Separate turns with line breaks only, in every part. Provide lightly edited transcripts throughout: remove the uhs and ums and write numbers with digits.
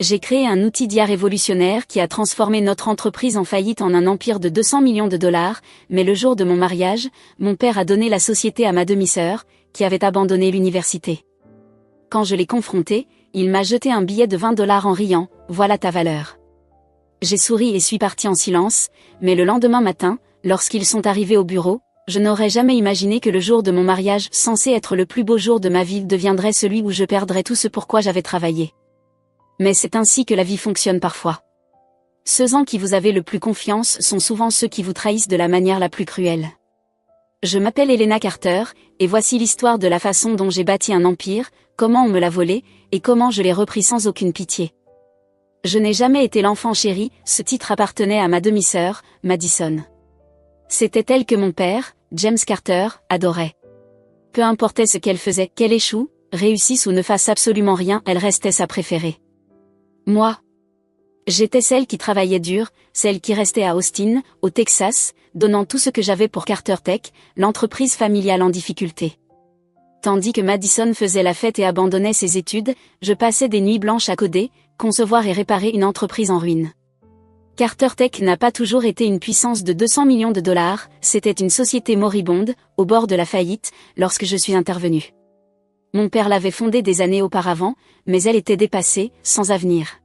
J'ai créé un outil d'IA révolutionnaire qui a transformé notre entreprise en faillite en un empire de 200 millions de dollars, mais le jour de mon mariage, mon père a donné la société à ma demi-sœur, qui avait abandonné l'université. Quand je l'ai confronté, il m'a jeté un billet de 20 dollars en riant, « Voilà ta valeur ». J'ai souri et suis parti en silence, mais le lendemain matin, lorsqu'ils sont arrivés au bureau, je n'aurais jamais imaginé que le jour de mon mariage, censé être le plus beau jour de ma vie, deviendrait celui où je perdrais tout ce pour quoi j'avais travaillé. Mais c'est ainsi que la vie fonctionne parfois. Ceux en qui vous avez le plus confiance sont souvent ceux qui vous trahissent de la manière la plus cruelle. Je m'appelle Helena Carter, et voici l'histoire de la façon dont j'ai bâti un empire, comment on me l'a volé, et comment je l'ai repris sans aucune pitié. Je n'ai jamais été l'enfant chéri, ce titre appartenait à ma demi-sœur, Madison. C'était elle que mon père, James Carter, adorait. Peu importait ce qu'elle faisait, qu'elle échoue, réussisse ou ne fasse absolument rien, elle restait sa préférée. Moi, j'étais celle qui travaillait dur, celle qui restait à Austin, au Texas, donnant tout ce que j'avais pour Carter Tech, l'entreprise familiale en difficulté. Tandis que Madison faisait la fête et abandonnait ses études, je passais des nuits blanches à coder, concevoir et réparer une entreprise en ruine. Carter Tech n'a pas toujours été une puissance de 200 millions de dollars, c'était une société moribonde, au bord de la faillite, lorsque je suis intervenu. Mon père l'avait fondée des années auparavant, mais elle était dépassée, sans avenir.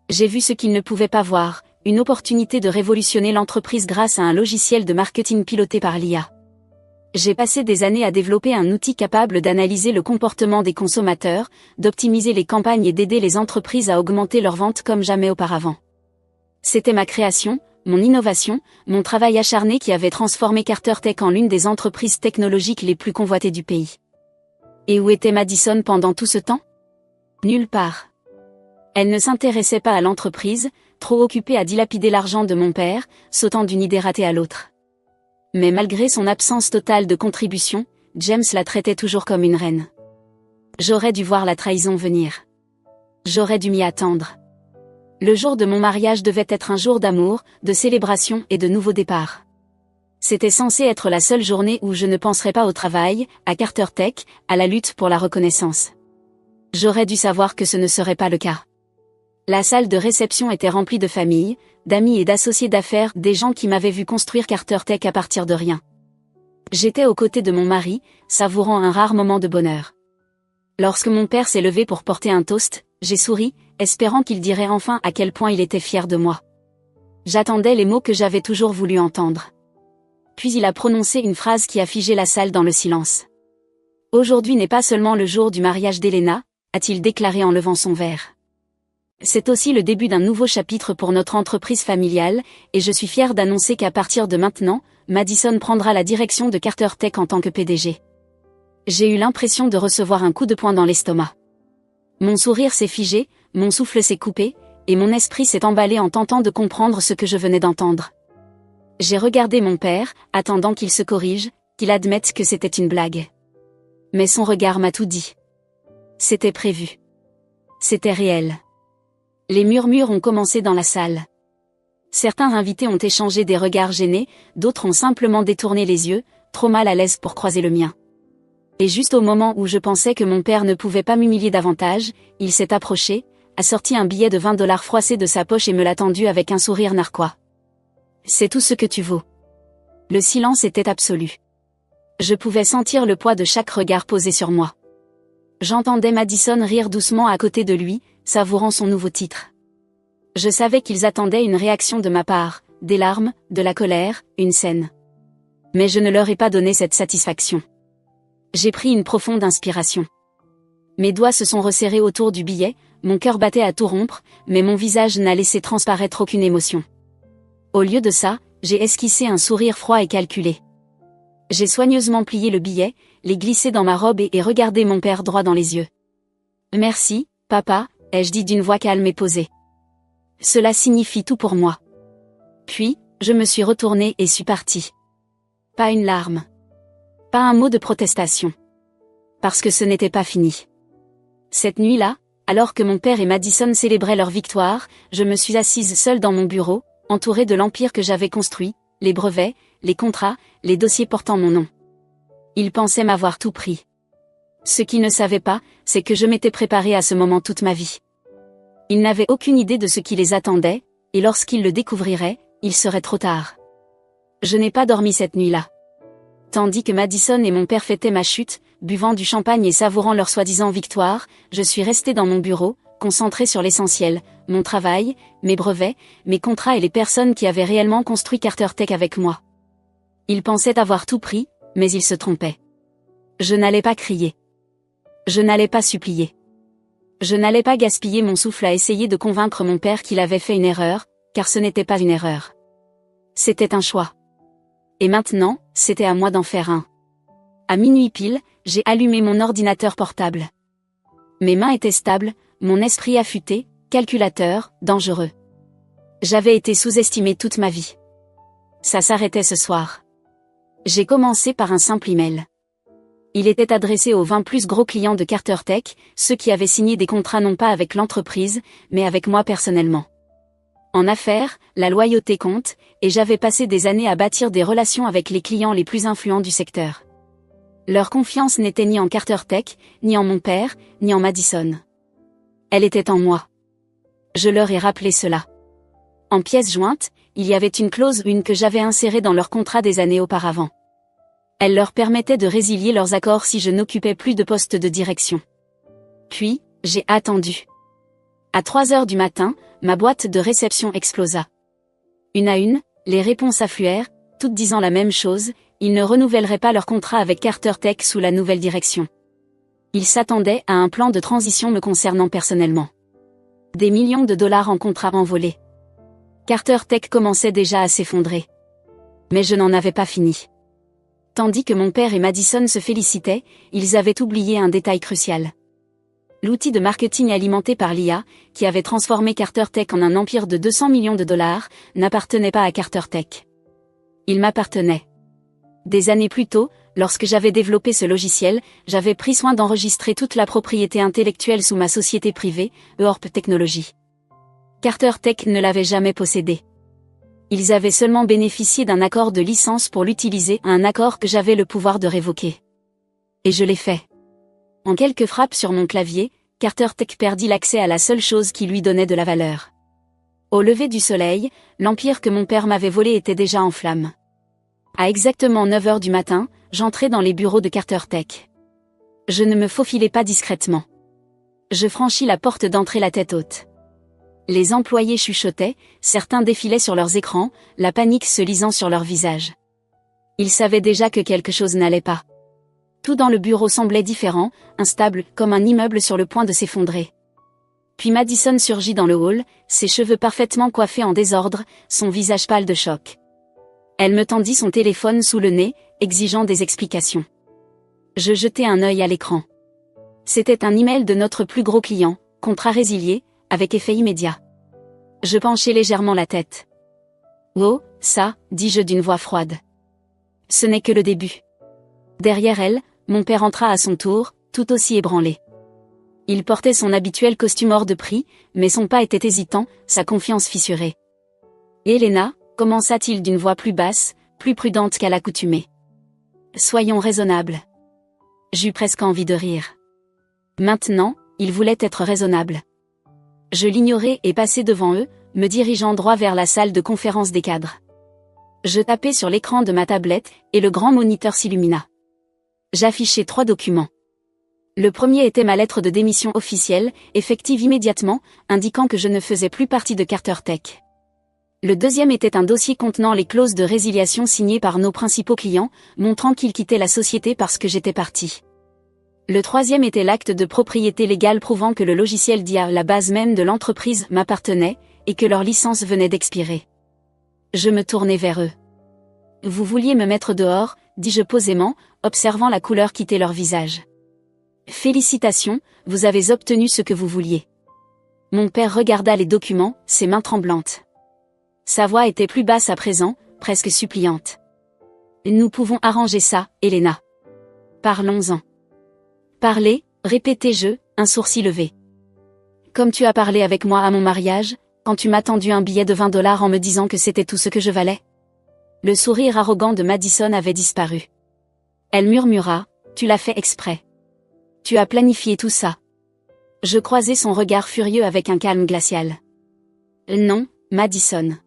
J'ai vu ce qu'il ne pouvait pas voir, une opportunité de révolutionner l'entreprise grâce à un logiciel de marketing piloté par l'IA. J'ai passé des années à développer un outil capable d'analyser le comportement des consommateurs, d'optimiser les campagnes et d'aider les entreprises à augmenter leurs ventes comme jamais auparavant. C'était ma création, mon innovation, mon travail acharné qui avait transformé Carter Tech en l'une des entreprises technologiques les plus convoitées du pays. Et où était Madison pendant tout ce temps? Nulle part. Elle ne s'intéressait pas à l'entreprise, trop occupée à dilapider l'argent de mon père, sautant d'une idée ratée à l'autre. Mais malgré son absence totale de contribution, James la traitait toujours comme une reine. J'aurais dû voir la trahison venir. J'aurais dû m'y attendre. Le jour de mon mariage devait être un jour d'amour, de célébration et de nouveau départ. C'était censé être la seule journée où je ne penserais pas au travail, à Carter Tech, à la lutte pour la reconnaissance. J'aurais dû savoir que ce ne serait pas le cas. La salle de réception était remplie de familles, d'amis et d'associés d'affaires, des gens qui m'avaient vu construire Carter Tech à partir de rien. J'étais aux côtés de mon mari, savourant un rare moment de bonheur. Lorsque mon père s'est levé pour porter un toast, j'ai souri, espérant qu'il dirait enfin à quel point il était fier de moi. J'attendais les mots que j'avais toujours voulu entendre. Puis il a prononcé une phrase qui a figé la salle dans le silence. « Aujourd'hui n'est pas seulement le jour du mariage d'Helena », a-t-il déclaré en levant son verre. C'est aussi le début d'un nouveau chapitre pour notre entreprise familiale, et je suis fier d'annoncer qu'à partir de maintenant, Madison prendra la direction de Carter Tech en tant que PDG. J'ai eu l'impression de recevoir un coup de poing dans l'estomac. Mon sourire s'est figé, mon souffle s'est coupé, et mon esprit s'est emballé en tentant de comprendre ce que je venais d'entendre. J'ai regardé mon père, attendant qu'il se corrige, qu'il admette que c'était une blague. Mais son regard m'a tout dit. C'était prévu. C'était réel. Les murmures ont commencé dans la salle. Certains invités ont échangé des regards gênés, d'autres ont simplement détourné les yeux, trop mal à l'aise pour croiser le mien. Et juste au moment où je pensais que mon père ne pouvait pas m'humilier davantage, il s'est approché, a sorti un billet de 20 dollars froissé de sa poche et me l'a tendu avec un sourire narquois. C'est tout ce que tu vaux. Le silence était absolu. Je pouvais sentir le poids de chaque regard posé sur moi. J'entendais Madison rire doucement à côté de lui, savourant son nouveau titre. Je savais qu'ils attendaient une réaction de ma part, des larmes, de la colère, une scène. Mais je ne leur ai pas donné cette satisfaction. J'ai pris une profonde inspiration. Mes doigts se sont resserrés autour du billet, mon cœur battait à tout rompre, mais mon visage n'a laissé transparaître aucune émotion. Au lieu de ça, j'ai esquissé un sourire froid et calculé. J'ai soigneusement plié le billet, l'ai glissé dans ma robe et regardé mon père droit dans les yeux. « Merci, papa », ai-je dit d'une voix calme et posée. Cela signifie tout pour moi. Puis, je me suis retournée et suis partie. Pas une larme. Pas un mot de protestation. Parce que ce n'était pas fini. Cette nuit-là, alors que mon père et Madison célébraient leur victoire, je me suis assise seule dans mon bureau, entourée de l'empire que j'avais construit, les brevets, les contrats, les dossiers portant mon nom. Ils pensaient m'avoir tout pris. Ce qu'ils ne savaient pas, c'est que je m'étais préparée à ce moment toute ma vie. Ils n'avaient aucune idée de ce qui les attendait, et lorsqu'ils le découvriraient, il serait trop tard. Je n'ai pas dormi cette nuit-là. Tandis que Madison et mon père fêtaient ma chute, buvant du champagne et savourant leur soi-disant victoire, je suis resté dans mon bureau, concentré sur l'essentiel, mon travail, mes brevets, mes contrats et les personnes qui avaient réellement construit Carter Tech avec moi. Ils pensaient avoir tout pris, mais ils se trompaient. Je n'allais pas crier. Je n'allais pas supplier. Je n'allais pas gaspiller mon souffle à essayer de convaincre mon père qu'il avait fait une erreur, car ce n'était pas une erreur. C'était un choix. Et maintenant, c'était à moi d'en faire un. À minuit pile, j'ai allumé mon ordinateur portable. Mes mains étaient stables, mon esprit affûté, calculateur, dangereux. J'avais été sous-estimé toute ma vie. Ça s'arrêtait ce soir. J'ai commencé par un simple email. Il était adressé aux 20 plus gros clients de Carter Tech, ceux qui avaient signé des contrats non pas avec l'entreprise, mais avec moi personnellement. En affaires, la loyauté compte, et j'avais passé des années à bâtir des relations avec les clients les plus influents du secteur. Leur confiance n'était ni en Carter Tech, ni en mon père, ni en Madison. Elle était en moi. Je leur ai rappelé cela. En pièce jointe, il y avait une clause que j'avais insérée dans leur contrat des années auparavant. Elle leur permettait de résilier leurs accords si je n'occupais plus de poste de direction. Puis, j'ai attendu. À 3 heures du matin, ma boîte de réception explosa. Une à une, les réponses affluèrent, toutes disant la même chose, ils ne renouvelleraient pas leur contrat avec Carter Tech sous la nouvelle direction. Ils s'attendaient à un plan de transition me concernant personnellement. Des millions de dollars en contrats envolés. Carter Tech commençait déjà à s'effondrer. Mais je n'en avais pas fini. Tandis que mon père et Madison se félicitaient, ils avaient oublié un détail crucial. L'outil de marketing alimenté par l'IA, qui avait transformé Carter Tech en un empire de 200 millions de dollars, n'appartenait pas à Carter Tech. Il m'appartenait. Des années plus tôt, lorsque j'avais développé ce logiciel, j'avais pris soin d'enregistrer toute la propriété intellectuelle sous ma société privée, Eorp Technologies. Carter Tech ne l'avait jamais possédé. Ils avaient seulement bénéficié d'un accord de licence pour l'utiliser, un accord que j'avais le pouvoir de révoquer. Et je l'ai fait. En quelques frappes sur mon clavier, Carter Tech perdit l'accès à la seule chose qui lui donnait de la valeur. Au lever du soleil, l'empire que mon père m'avait volé était déjà en flammes. À exactement 9 heures du matin, j'entrai dans les bureaux de Carter Tech. Je ne me faufilais pas discrètement. Je franchis la porte d'entrée la tête haute. Les employés chuchotaient, certains défilaient sur leurs écrans, la panique se lisant sur leurs visages. Ils savaient déjà que quelque chose n'allait pas. Tout dans le bureau semblait différent, instable, comme un immeuble sur le point de s'effondrer. Puis Madison surgit dans le hall, ses cheveux parfaitement coiffés en désordre, son visage pâle de choc. Elle me tendit son téléphone sous le nez, exigeant des explications. Je jetai un œil à l'écran. C'était un email de notre plus gros client, contrat résilié, avec effet immédiat. Je penchai légèrement la tête. « Oh, ça, dis-je d'une voix froide. Ce n'est que le début. » Derrière elle, mon père entra à son tour, tout aussi ébranlé. Il portait son habituel costume hors de prix, mais son pas était hésitant, sa confiance fissurée. « Helena » commença-t-il d'une voix plus basse, plus prudente qu'à l'accoutumée. « Soyons raisonnables. » J'eus presque envie de rire. Maintenant, il voulait être raisonnable. Je l'ignorai et passai devant eux, me dirigeant droit vers la salle de conférence des cadres. Je tapai sur l'écran de ma tablette, et le grand moniteur s'illumina. J'affichai 3 documents. Le premier était ma lettre de démission officielle, effective immédiatement, indiquant que je ne faisais plus partie de Carter Tech. Le deuxième était un dossier contenant les clauses de résiliation signées par nos principaux clients, montrant qu'ils quittaient la société parce que j'étais parti. Le troisième était l'acte de propriété légale prouvant que le logiciel d'IA, la base même de l'entreprise, m'appartenait, et que leur licence venait d'expirer. Je me tournai vers eux. « Vous vouliez me mettre dehors », dis-je posément, observant la couleur quitter leur visage. « Félicitations, vous avez obtenu ce que vous vouliez. » Mon père regarda les documents, ses mains tremblantes. Sa voix était plus basse à présent, presque suppliante. « Nous pouvons arranger ça, Helena. Parlons-en. » « Parler » répétai-je, un sourcil levé. « Comme tu as parlé avec moi à mon mariage, quand tu m'as tendu un billet de 20 $ en me disant que c'était tout ce que je valais. » Le sourire arrogant de Madison avait disparu. Elle murmura, « Tu l'as fait exprès. Tu as planifié tout ça. » Je croisai son regard furieux avec un calme glacial. Non, Madison.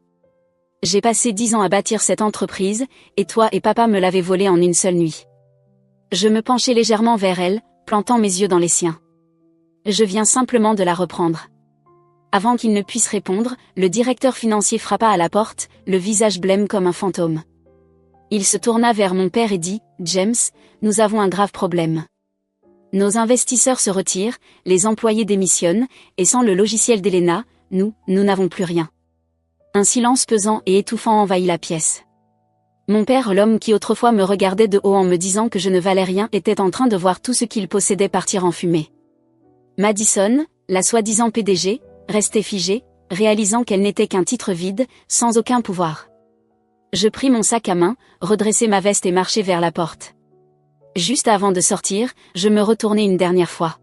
J'ai passé 10 ans à bâtir cette entreprise, et toi et papa me l'avez volée en une seule nuit. Je me penchai légèrement vers elle, plantant mes yeux dans les siens. Je viens simplement de la reprendre. Avant qu'il ne puisse répondre, le directeur financier frappa à la porte, le visage blême comme un fantôme. Il se tourna vers mon père et dit, « James, nous avons un grave problème. Nos investisseurs se retirent, les employés démissionnent, et sans le logiciel d'Elena, nous n'avons plus rien. » Un silence pesant et étouffant envahit la pièce. Mon père, l'homme qui autrefois me regardait de haut en me disant que je ne valais rien, était en train de voir tout ce qu'il possédait partir en fumée. Madison, la soi-disant PDG, restait figée, réalisant qu'elle n'était qu'un titre vide, sans aucun pouvoir. Je pris mon sac à main, redressai ma veste et marchai vers la porte. Juste avant de sortir, je me retournai une dernière fois.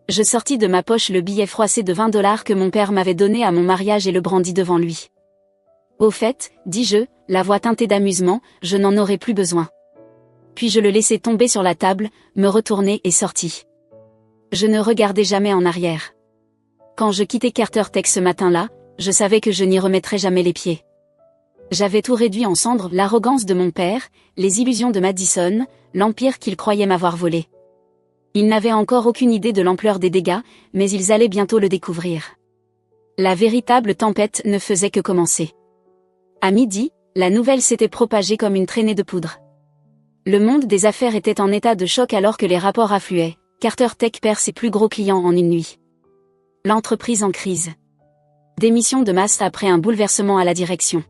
Je sortis de ma poche le billet froissé de 20 $ que mon père m'avait donné à mon mariage et le brandis devant lui. Au fait, dis-je, la voix teintée d'amusement, je n'en aurai plus besoin. Puis je le laissai tomber sur la table, me retournai et sortis. Je ne regardai jamais en arrière. Quand je quittai Carter Tech ce matin-là, je savais que je n'y remettrais jamais les pieds. J'avais tout réduit en cendres, l'arrogance de mon père, les illusions de Madison, l'empire qu'il croyait m'avoir volé. Ils n'avaient encore aucune idée de l'ampleur des dégâts, mais ils allaient bientôt le découvrir. La véritable tempête ne faisait que commencer. À midi, la nouvelle s'était propagée comme une traînée de poudre. Le monde des affaires était en état de choc alors que les rapports affluaient. Carter Tech perd ses plus gros clients en une nuit. L'entreprise en crise. Démission de masse après un bouleversement à la direction.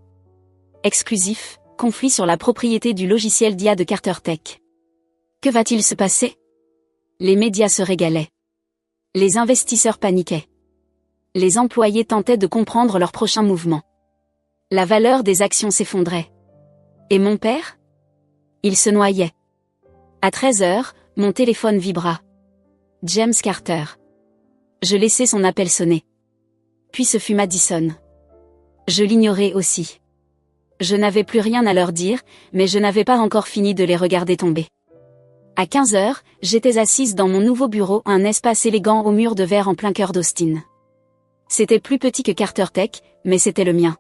Exclusif, conflit sur la propriété du logiciel d'IA de Carter Tech. Que va-t-il se passer? Les médias se régalaient. Les investisseurs paniquaient. Les employés tentaient de comprendre leur prochain mouvement. La valeur des actions s'effondrait. Et mon père? Il se noyait. À 13h, mon téléphone vibra. James Carter. Je laissai son appel sonner. Puis ce fut Madison. Je l'ignorais aussi. Je n'avais plus rien à leur dire, mais je n'avais pas encore fini de les regarder tomber. À 15h, j'étais assise dans mon nouveau bureau, un espace élégant aux murs de verre en plein cœur d'Austin. C'était plus petit que Carter Tech, mais c'était le mien.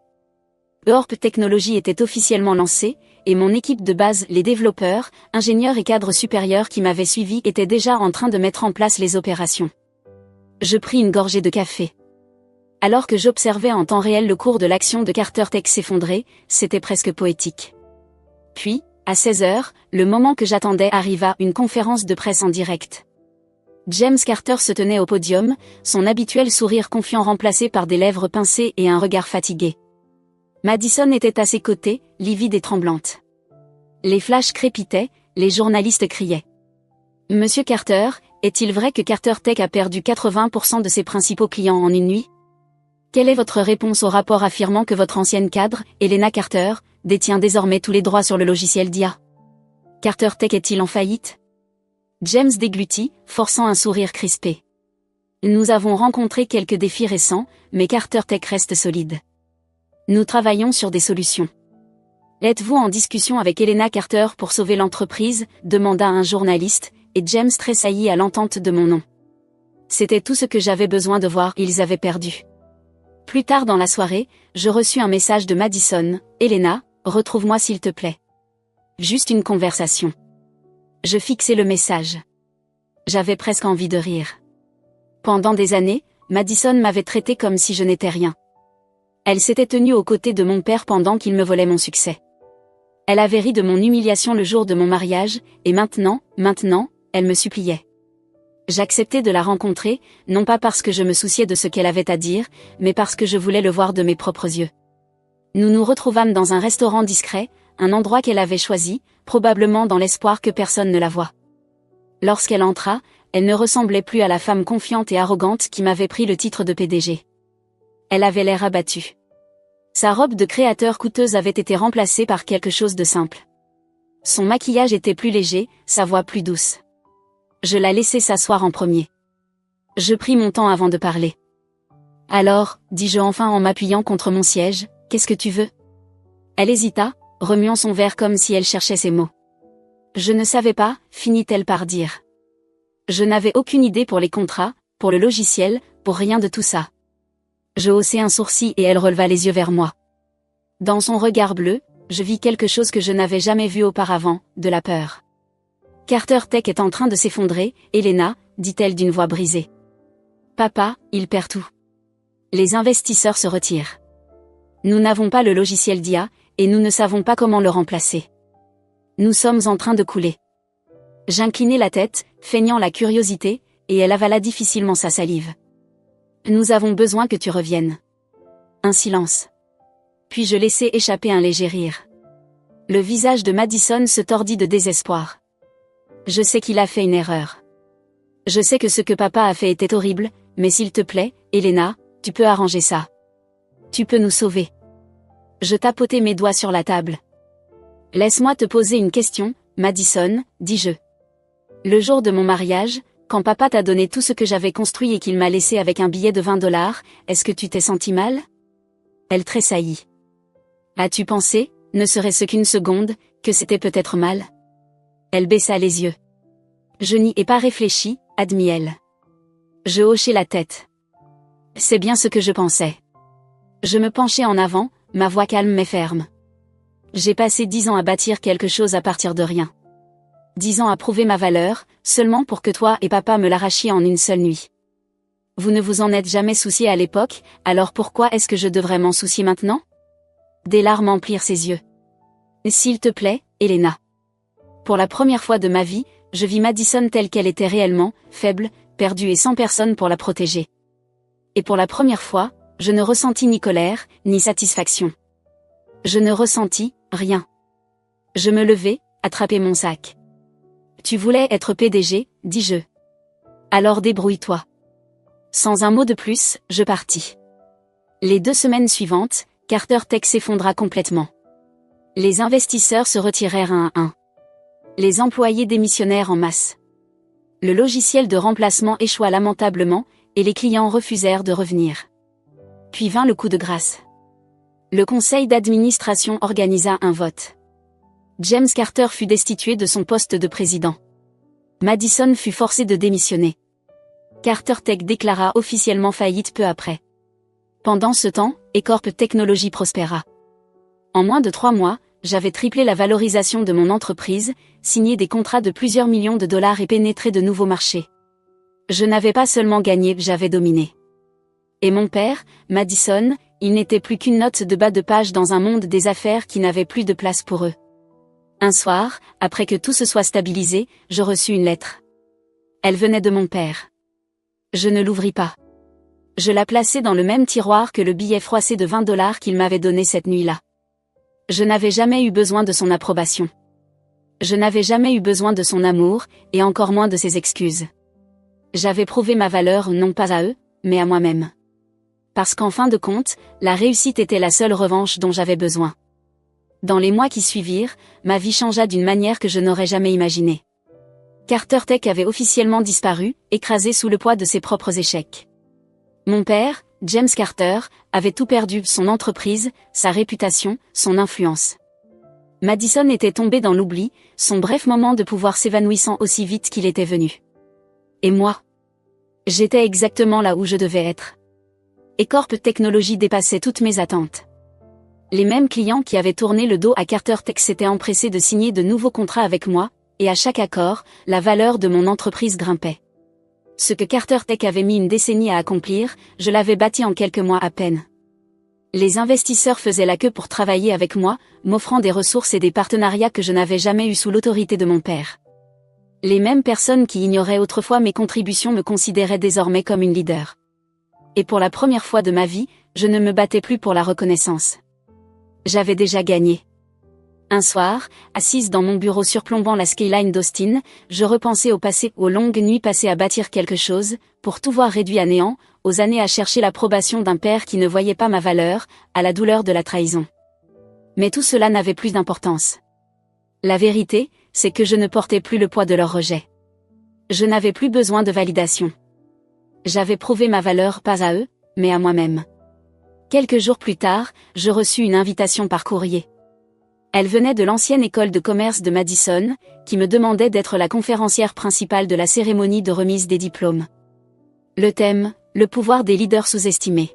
Eurp Technologies était officiellement lancé, et mon équipe de base, les développeurs, ingénieurs et cadres supérieurs qui m'avaient suivi étaient déjà en train de mettre en place les opérations. Je pris une gorgée de café. Alors que j'observais en temps réel le cours de l'action de Carter Tech s'effondrer, c'était presque poétique. Puis, à 16h, le moment que j'attendais arriva, une conférence de presse en direct. James Carter se tenait au podium, son habituel sourire confiant remplacé par des lèvres pincées et un regard fatigué. Madison était à ses côtés, livide et tremblante. Les flashs crépitaient, les journalistes criaient. « Monsieur Carter, est-il vrai que Carter Tech a perdu 80% de ses principaux clients en une nuit? Quelle est votre réponse au rapport affirmant que votre ancienne cadre, Elena Carter, détient désormais tous les droits sur le logiciel d'IA? Carter Tech est-il en faillite? » James déglutit, forçant un sourire crispé. « Nous avons rencontré quelques défis récents, mais Carter Tech reste solide. Nous travaillons sur des solutions. » « Êtes-vous en discussion avec Elena Carter pour sauver l'entreprise ?» demanda un journaliste, et James tressaillit à l'entente de mon nom. C'était tout ce que j'avais besoin de voir, ils avaient perdu. Plus tard dans la soirée, je reçus un message de Madison. « Elena, retrouve-moi s'il te plaît. Juste une conversation. » Je fixai le message. J'avais presque envie de rire. Pendant des années, Madison m'avait traité comme si je n'étais rien. Elle s'était tenue aux côtés de mon père pendant qu'il me volait mon succès. Elle avait ri de mon humiliation le jour de mon mariage, et maintenant, elle me suppliait. J'acceptais de la rencontrer, non pas parce que je me souciais de ce qu'elle avait à dire, mais parce que je voulais le voir de mes propres yeux. Nous nous retrouvâmes dans un restaurant discret, un endroit qu'elle avait choisi, probablement dans l'espoir que personne ne la voie. Lorsqu'elle entra, elle ne ressemblait plus à la femme confiante et arrogante qui m'avait pris le titre de PDG. Elle avait l'air abattue. Sa robe de créateur coûteuse avait été remplacée par quelque chose de simple. Son maquillage était plus léger, sa voix plus douce. Je la laissai s'asseoir en premier. Je pris mon temps avant de parler. « Alors, dis-je enfin en m'appuyant contre mon siège, qu'est-ce que tu veux ?» Elle hésita, remuant son verre comme si elle cherchait ses mots. « Je ne savais pas, finit-elle par dire. Je n'avais aucune idée pour les contrats, pour le logiciel, pour rien de tout ça. Je haussai un sourcil et elle releva les yeux vers moi. Dans son regard bleu, je vis quelque chose que je n'avais jamais vu auparavant, de la peur. Carter Tech est en train de s'effondrer, Elena, dit-elle d'une voix brisée. Papa, il perd tout. Les investisseurs se retirent. Nous n'avons pas le logiciel d'IA, et nous ne savons pas comment le remplacer. Nous sommes en train de couler. J'inclinai la tête, feignant la curiosité, et elle avala difficilement sa salive. Nous avons besoin que tu reviennes. Un silence. Puis je laissai échapper un léger rire. Le visage de Madison se tordit de désespoir. Je sais qu'il a fait une erreur. Je sais que ce que papa a fait était horrible, mais s'il te plaît, Elena, tu peux arranger ça. Tu peux nous sauver. Je tapotai mes doigts sur la table. Laisse-moi te poser une question, Madison, dis-je. Le jour de mon mariage, quand papa t'a donné tout ce que j'avais construit et qu'il m'a laissé avec un billet de $20, est-ce que tu t'es senti mal? Elle tressaillit. As-tu pensé, ne serait-ce qu'une seconde, que c'était peut-être mal? Elle baissa les yeux. Je n'y ai pas réfléchi, admit-elle. Je hochai la tête. C'est bien ce que je pensais. Je me penchai en avant, ma voix calme mais ferme. J'ai passé 10 ans à bâtir quelque chose à partir de rien. 10 ans à prouver ma valeur, seulement pour que toi et papa me l'arrachiez en une seule nuit. Vous ne vous en êtes jamais soucié à l'époque, alors pourquoi est-ce que je devrais m'en soucier maintenant? Des larmes emplirent ses yeux. S'il te plaît, Elena. Pour la première fois de ma vie, je vis Madison telle qu'elle était réellement, faible, perdue et sans personne pour la protéger. Et pour la première fois, je ne ressentis ni colère, ni satisfaction. Je ne ressentis rien. Je me levai, attrapai mon sac. Tu voulais être PDG, dis-je. Alors débrouille-toi. Sans un mot de plus, je partis. Les 2 semaines suivantes, Carter Tech s'effondra complètement. Les investisseurs se retirèrent un à un. Les employés démissionnèrent en masse. Le logiciel de remplacement échoua lamentablement, et les clients refusèrent de revenir. Puis vint le coup de grâce. Le conseil d'administration organisa un vote. James Carter fut destitué de son poste de président. Madison fut forcé de démissionner. Carter Tech déclara officiellement faillite peu après. Pendant ce temps, Ecorp Technologies prospéra. En moins de 3 mois, j'avais triplé la valorisation de mon entreprise, signé des contrats de plusieurs millions de dollars et pénétré de nouveaux marchés. Je n'avais pas seulement gagné, j'avais dominé. Et mon père, Madison, il n'était plus qu'une note de bas de page dans un monde des affaires qui n'avait plus de place pour eux. Un soir, après que tout se soit stabilisé, je reçus une lettre. Elle venait de mon père. Je ne l'ouvris pas. Je la plaçai dans le même tiroir que le billet froissé de $20 qu'il m'avait donné cette nuit-là. Je n'avais jamais eu besoin de son approbation. Je n'avais jamais eu besoin de son amour, et encore moins de ses excuses. J'avais prouvé ma valeur non pas à eux, mais à moi-même. Parce qu'en fin de compte, la réussite était la seule revanche dont j'avais besoin. Dans les mois qui suivirent, ma vie changea d'une manière que je n'aurais jamais imaginée. Carter Tech avait officiellement disparu, écrasé sous le poids de ses propres échecs. Mon père, James Carter, avait tout perdu, son entreprise, sa réputation, son influence. Madison était tombé dans l'oubli, son bref moment de pouvoir s'évanouissant aussi vite qu'il était venu. Et moi? J'étais exactement là où je devais être. Ecorp Technologies dépassait toutes mes attentes. Les mêmes clients qui avaient tourné le dos à Carter Tech s'étaient empressés de signer de nouveaux contrats avec moi, et à chaque accord, la valeur de mon entreprise grimpait. Ce que Carter Tech avait mis une décennie à accomplir, je l'avais bâti en quelques mois à peine. Les investisseurs faisaient la queue pour travailler avec moi, m'offrant des ressources et des partenariats que je n'avais jamais eus sous l'autorité de mon père. Les mêmes personnes qui ignoraient autrefois mes contributions me considéraient désormais comme une leader. Et pour la première fois de ma vie, je ne me battais plus pour la reconnaissance. J'avais déjà gagné. Un soir, assise dans mon bureau surplombant la skyline d'Austin, je repensais au passé, aux longues nuits passées à bâtir quelque chose, pour tout voir réduit à néant, aux années à chercher l'approbation d'un père qui ne voyait pas ma valeur, à la douleur de la trahison. Mais tout cela n'avait plus d'importance. La vérité, c'est que je ne portais plus le poids de leur rejet. Je n'avais plus besoin de validation. J'avais prouvé ma valeur pas à eux, mais à moi-même. Quelques jours plus tard, je reçus une invitation par courrier. Elle venait de l'ancienne école de commerce de Madison, qui me demandait d'être la conférencière principale de la cérémonie de remise des diplômes. Le thème, le pouvoir des leaders sous-estimés.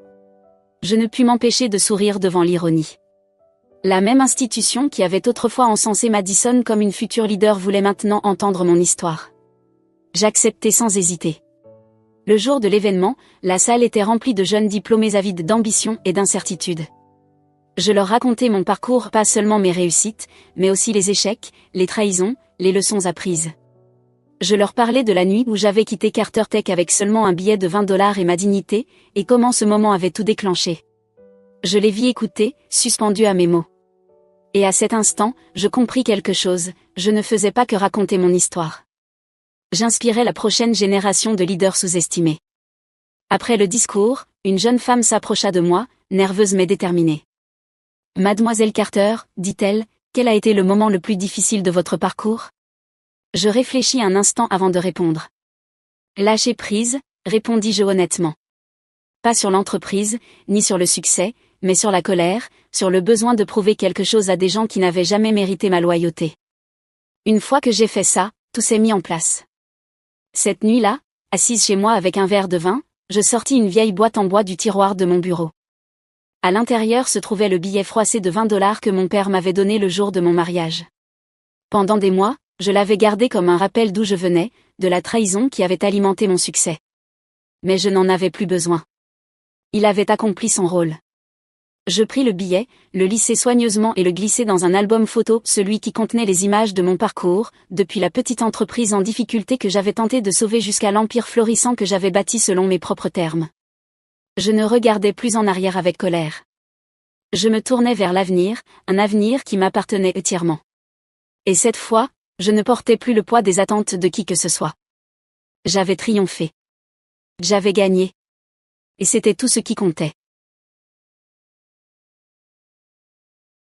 Je ne pus m'empêcher de sourire devant l'ironie. La même institution qui avait autrefois encensé Madison comme une future leader voulait maintenant entendre mon histoire. J'acceptai sans hésiter. Le jour de l'événement, la salle était remplie de jeunes diplômés avides d'ambition et d'incertitude. Je leur racontais mon parcours, pas seulement mes réussites, mais aussi les échecs, les trahisons, les leçons apprises. Je leur parlais de la nuit où j'avais quitté Carter Tech avec seulement un billet de $20 et ma dignité, et comment ce moment avait tout déclenché. Je les vis écouter, suspendus à mes mots. Et à cet instant, je compris quelque chose, je ne faisais pas que raconter mon histoire. J'inspirais la prochaine génération de leaders sous-estimés. Après le discours, une jeune femme s'approcha de moi, nerveuse mais déterminée. « Mademoiselle Carter, dit-elle, quel a été le moment le plus difficile de votre parcours ?» Je réfléchis un instant avant de répondre. « Lâcher prise », répondis-je honnêtement. Pas sur l'entreprise, ni sur le succès, mais sur la colère, sur le besoin de prouver quelque chose à des gens qui n'avaient jamais mérité ma loyauté. Une fois que j'ai fait ça, tout s'est mis en place. Cette nuit-là, assise chez moi avec un verre de vin, je sortis une vieille boîte en bois du tiroir de mon bureau. À l'intérieur se trouvait le billet froissé de $20 que mon père m'avait donné le jour de mon mariage. Pendant des mois, je l'avais gardé comme un rappel d'où je venais, de la trahison qui avait alimenté mon succès. Mais je n'en avais plus besoin. Il avait accompli son rôle. Je pris le billet, le lissai soigneusement et le glissai dans un album photo, celui qui contenait les images de mon parcours, depuis la petite entreprise en difficulté que j'avais tenté de sauver jusqu'à l'empire florissant que j'avais bâti selon mes propres termes. Je ne regardais plus en arrière avec colère. Je me tournais vers l'avenir, un avenir qui m'appartenait entièrement. Et cette fois, je ne portais plus le poids des attentes de qui que ce soit. J'avais triomphé. J'avais gagné. Et c'était tout ce qui comptait.